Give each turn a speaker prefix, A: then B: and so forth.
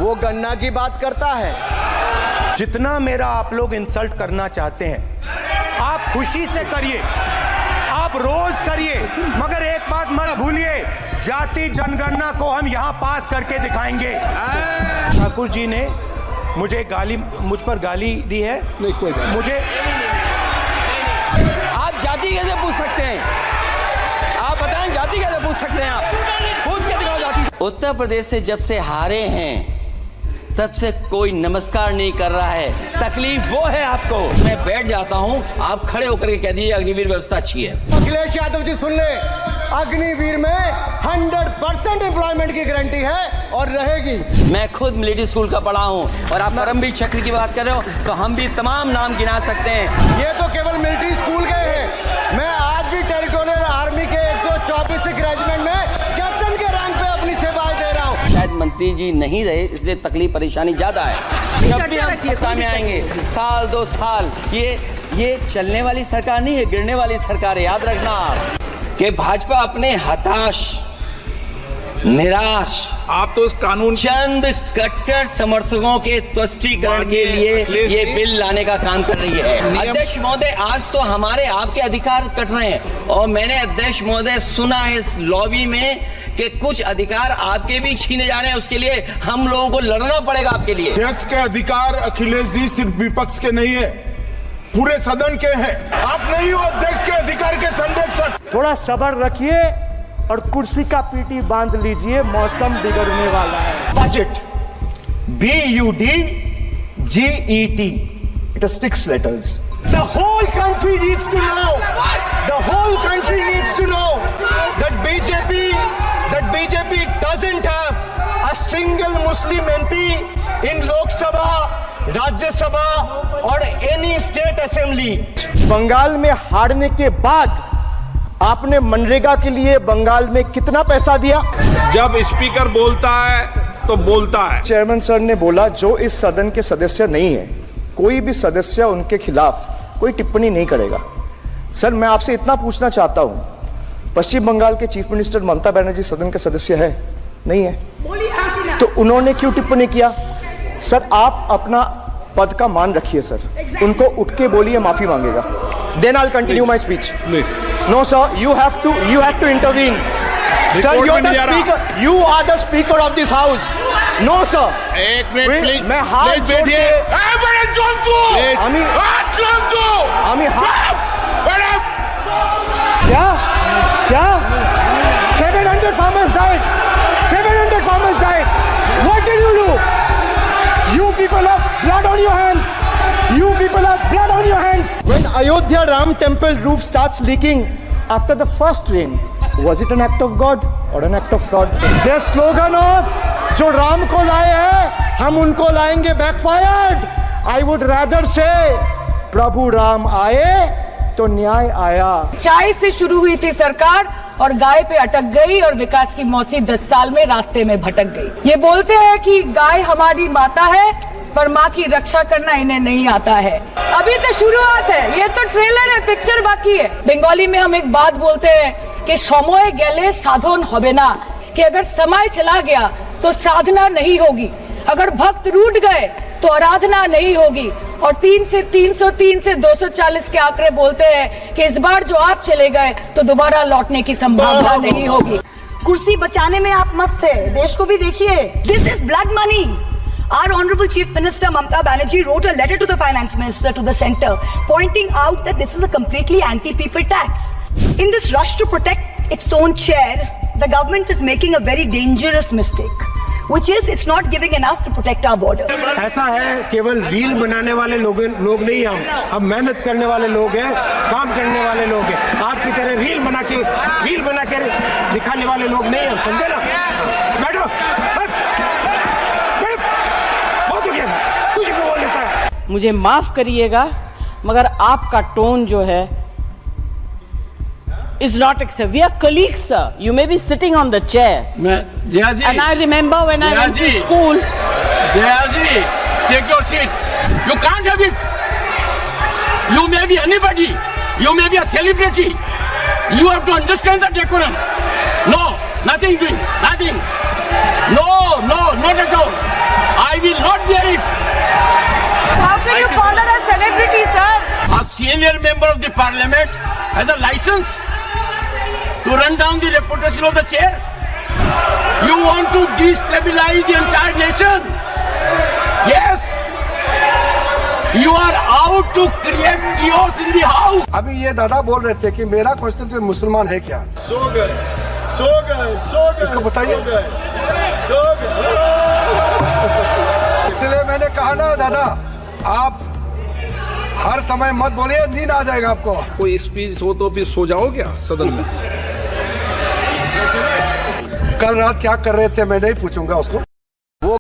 A: वो गन्ना की बात करता है।
B: जितना मेरा आप लोग इंसल्ट करना चाहते हैं आप खुशी से करिए, आप रोज करिए, मगर एक बात मत भूलिए, जाति जनगणना को हम यहां पास करके दिखाएंगे। ठाकुर जी ने मुझ पर गाली दी है।
A: नहीं, कोई गाली
B: मुझे
C: आप जाति कैसे पूछ सकते हैं? आप बताएं जाति कैसे पूछ सकते हैं? आप पूछ के दिखाओ जाति। उत्तर प्रदेश से जब से हारे हैं तब से कोई नमस्कार नहीं कर रहा है। तकलीफ वो है आपको। मैं बैठ जाता हूं, आप खड़े होकर के कह दीजिए अग्निवीर व्यवस्था अच्छी है।
A: अखिलेश यादव जी सुन ले, अग्निवीर में 100% एम्प्लॉयमेंट की गारंटी है और रहेगी।
C: मैं खुद मिलिट्री स्कूल का पढ़ा हूं और आप परमवीर चक्र की बात कर रहे हो तो हम भी तमाम नाम गिना सकते हैं।
A: ये तो केवल मिलिट्री स्कूल गए हैं। मैं आज भी टेरिटोरियल आर्मी के 124 रेजिमेंट में कैप्टन के रैंक पे अपनी सेवाएं दे रहा हूं।
C: शायद मंत्री जी नहीं रहे इसलिए तकलीफ परेशानी ज्यादा है। जब भी हम सत्ता में आएंगे, साल 2 साल, ये चलने वाली सरकार नहीं है, गिरने वाली सरकार है। याद रखना कि भाजपा अपने हताश, निराश,
D: आप तो इस कानून
C: चंद कट्टर समर्थकों के तुष्टीकरण के लिए ये बिल लाने का काम कर रही है। अध्यक्ष महोदय, आज तो हमारे आपके अधिकार कट रहे हैं और मैंने अध्यक्ष महोदय सुना है इस लॉबी में कि कुछ अधिकार आपके भी छीने जा रहे हैं। उसके लिए हम लोगों को लड़ना पड़ेगा आपके लिए।
D: अध्यक्ष के अधिकार अखिलेश जी सिर्फ विपक्ष के नहीं है, पूरे सदन के हैं। आप नहीं हो अध्यक्ष के अधिकार के संरक्षक।
B: थोड़ा सब्र रखिए और कुर्सी का पीटी बांध लीजिए, मौसम बिगड़ने वाला है।
E: Budget, BUDGET, it has 6 letters. The whole country needs to know, that BJP doesn't have a single Muslim MP in Lok Sabha, Rajya Sabha or any state assembly.
A: Bengal में हारने के बाद आपने मनरेगा के लिए बंगाल में कितना पैसा दिया?
D: जब स्पीकर बोलता है तो बोलता है।
A: चेयरमैन सर ने बोला जो इस सदन के सदस्य नहीं है, कोई भी सदस्य उनके खिलाफ कोई टिप्पणी नहीं करेगा। सर मैं आपसे इतना पूछना चाहता हूं, पश्चिम बंगाल के चीफ मिनिस्टर ममता बनर्जी सदन के सदस्य है? नहीं है। तो उन्होंने क्यों टिप्पणी किया? सर आप अपना पद का मान रखिए सर। उनको उठ के बोलिए, माफी मांगेगा। Then I will continue my speech. No sir, you have to intervene. Sir, you're the speaker. You are the speaker of this house. No sir.
D: एक मिनट प्लीज।
A: मैं हाथ जोड़ के क्या 700 farmers died. 700 farmers died. What did you do? You people have blood on your hands. You people have blood on your hands. When Ayodhya Ram temple roof starts leaking after the first rain, was it an act of God or an act of fraud? Their slogan of जो राम को लाए हैं हम उनको लाएंगे backfired. I would rather say प्रभु राम आए तो न्याय आया।
F: चाय से शुरू हुई थी सरकार और गाय पे अटक गई और विकास की मौसी 10 साल में रास्ते में भटक गई। ये बोलते हैं कि गाय हमारी माता है पर माँ की रक्षा करना इन्हें नहीं आता है। अभी तो शुरुआत है, ये तो ट्रेलर है, पिक्चर बाकी है। बंगाली में हम एक बात बोलते हैं कि समय गेले साधन होबे ना, कि अगर समय चला गया तो साधना नहीं होगी, अगर भक्त रूठ गए तो आराधना नहीं होगी। और 3 से 303 से 240 के आंकड़े बोलते हैं कि इस बार जो आप चले गए तो दोबारा लौटने की संभावना नहीं होगी।
G: कुर्सी बचाने में आप मस्त थे, देश को भी देखिए। This is blood money. Our Honorable Chief Minister Mamata Banerjee wrote a letter to the Finance Minister, to the Centre, pointing out that this is a completely anti-people tax. In this rush to protect its own chair, the government is making a very dangerous mistake, which is it's not giving enough to protect our border.
B: ऐसा है, केवल reel बनाने वाले लोग नहीं हम मेहनत करने वाले लोग हैं, काम करने वाले लोग हैं। आपकी तरह रील बना के दिखाने वाले लोग नहीं हम, समझे ना? बैठो, बहुत हो गया, कुछ भी बोल देता है।
H: मुझे माफ करिएगा मगर आपका टोन जो है is not acceptable. We are colleagues, sir. You may be sitting on the chair.
I: Jaya ji.
H: And I remember when I went to school.
I: Jaya ji, take your seat. You can't have it. You may be anybody. You may be a celebrity. You have to understand the decorum. No, nothing doing, nothing. No, not at all. parliament has a license to run down the reputation of the chair? You want to destabilize the entire nation? Yes. You are out to create chaos in the house.
J: अभी ये दादा बोल रहे थे कि मेरा constitution मुसलमान है क्या?
D: सो गए
J: इसको बताइए। इसलिए मैंने कहा ना दादा, आप हर समय मत बोलिए, नींद आ जाएगा आपको।
K: कोई स्पीच हो तो फिर सो जाओ क्या सदन में?
J: कल रात क्या कर रहे थे मैं नहीं पूछूंगा उसको।